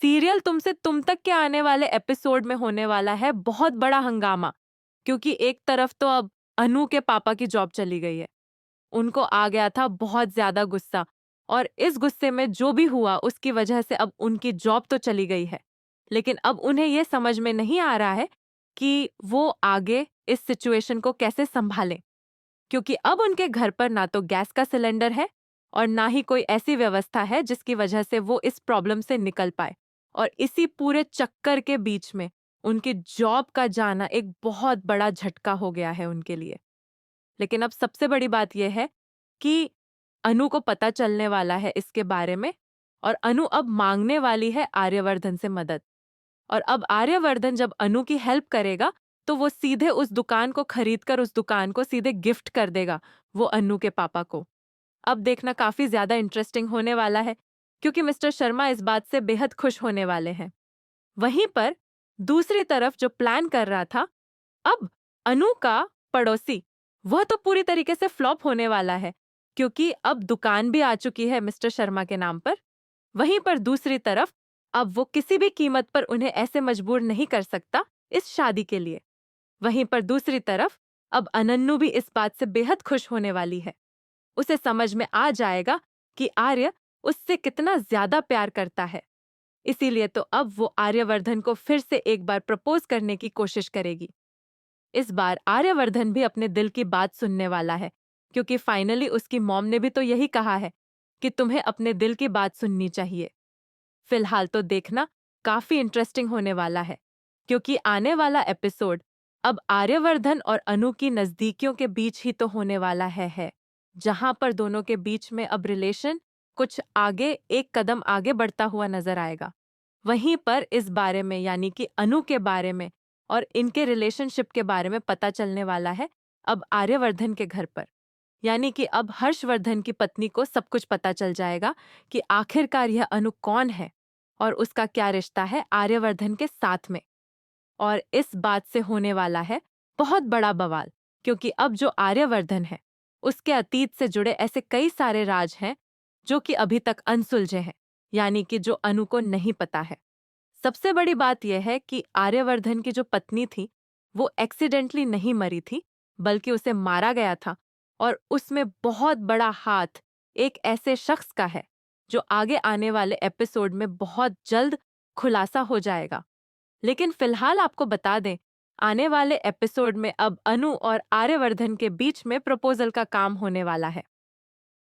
Serial तुमसे तुम तक के आने वाले एपिसोड में होने वाला है बहुत बड़ा हंगामा, क्योंकि एक तरफ तो अब अनु के पापा की जॉब चली गई है। उनको आ गया था बहुत ज्यादा गुस्सा, और इस गुस्से में जो भी हुआ उसकी वजह से अब उनकी जॉब तो चली गई है। लेकिन अब उन्हें यह समझ में नहीं आ रहा है कि वो आगे इस सिचुएशन को कैसे संभालें, क्योंकि अब उनके घर पर ना तो गैस का सिलेंडर है और ना ही कोई ऐसी व्यवस्था है जिसकी वजह से वो इस प्रॉब्लम से निकल पाए। और इसी पूरे चक्कर के बीच में उनकी जॉब का जाना एक बहुत बड़ा झटका हो गया है उनके लिए। लेकिन अब सबसे बड़ी बात यह है कि अनु को पता चलने वाला है इसके बारे में, और अनु अब मांगने वाली है आर्यवर्धन से मदद। और अब आर्यवर्धन जब अनु की हेल्प करेगा तो वो सीधे उस दुकान को खरीदकर उस दुकान को सीधे गिफ्ट कर देगा वो अनु के पापा को। अब देखना काफी ज्यादा इंटरेस्टिंग होने वाला है, क्योंकि मिस्टर शर्मा इस बात से बेहद खुश होने वाले हैं। वहीं पर दूसरी तरफ जो प्लान कर रहा था, अब अनु का पड़ोसी, वह तो पूरी तरीके से फ्लॉप होने वाला है, क्योंकि अब दुकान भी आ चुकी है मिस्टर शर्मा के नाम पर। वहीं पर दूसरी तरफ अब वो किसी भी कीमत पर उन्हें ऐसे मजबूर नहीं कर सकता इस शादी के लिए। वहीं पर दूसरी तरफ अब अनन्नू भी इस बात से बेहद खुश होने वाली है। उसे समझ में आ जाएगा कि आर्य उससे कितना ज्यादा प्यार करता है। इसीलिए तो अब वो आर्यवर्धन को फिर से एक बार प्रपोज करने की कोशिश करेगी। इस बार आर्यवर्धन भी अपने दिल की बात सुनने वाला है, क्योंकि फाइनली उसकी मॉम ने भी तो यही कहा है कि तुम्हें अपने दिल की बात सुननी चाहिए। फिलहाल तो देखना काफी इंटरेस्टिंग होने वाला है, क्योंकि आने वाला एपिसोड अब आर्यवर्धन और अनु की नजदीकियों के बीच ही तो होने वाला है, जहां पर दोनों के बीच में अब रिलेशन कुछ आगे, एक कदम आगे बढ़ता हुआ नजर आएगा। वहीं पर इस बारे में, यानी कि अनु के बारे में और इनके रिलेशनशिप के बारे में पता चलने वाला है अब आर्यवर्धन के घर पर। यानी कि अब हर्षवर्धन की पत्नी को सब कुछ पता चल जाएगा कि आखिरकार यह अनु कौन है और उसका क्या रिश्ता है आर्यवर्धन के साथ में। और इस बात से होने वाला है बहुत बड़ा बवाल, क्योंकि अब जो आर्यवर्धन है उसके अतीत से जुड़े ऐसे कई सारे राज हैं जो कि अभी तक अनसुलझे हैं, यानी कि जो अनु को नहीं पता है। सबसे बड़ी बात यह है कि आर्यवर्धन की जो पत्नी थी वो एक्सीडेंटली नहीं मरी थी, बल्कि उसे मारा गया था, और उसमें बहुत बड़ा हाथ एक ऐसे शख्स का है जो आगे आने वाले एपिसोड में बहुत जल्द खुलासा हो जाएगा। लेकिन फिलहाल आपको बता दें, आने वाले एपिसोड में अब अनु और आर्यवर्धन के बीच में प्रपोजल का काम होने वाला है।